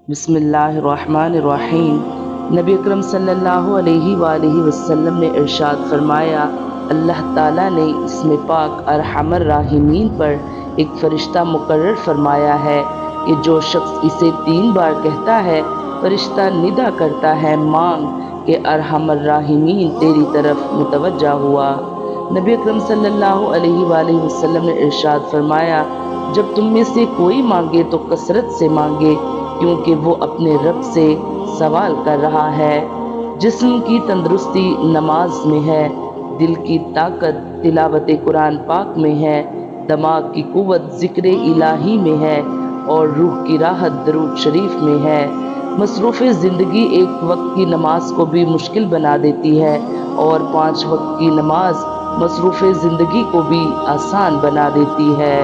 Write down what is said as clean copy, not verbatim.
بسم اللہ الرحمن الرحیم۔ نبی اکرم صلی اللہ علیہ وآلہ وسلم نے ارشاد فرمایا، اللہ تعالیٰ نے اسم پاک ارحم الراحمین پر ایک فرشتہ مقرر فرمایا ہے کہ جو شخص اسے 3 بار کہتا ہے، فرشتہ ندا کرتا ہے، مانگ کہ ارحم الراحمین تیری طرف متوجہ ہوا۔ نبی اکرم صلی اللہ علیہ وآلہ وسلم نے ارشاد فرمایا، جب تم میں سے کوئی مانگے تو کثرت سے مانگے، کیونکہ وہ اپنے رب سے سوال کر رہا ہے۔ جسم کی تندرستی نماز میں ہے، دل کی طاقت تلاوت قرآن پاک میں ہے، دماغ کی قوت ذکر الہی میں ہے اور روح کی راحت درود شریف میں ہے۔ مصروف زندگی ایک وقت کی نماز کو بھی مشکل بنا دیتی ہے اور 5 وقت کی نماز مصروف زندگی کو بھی آسان بنا دیتی ہے۔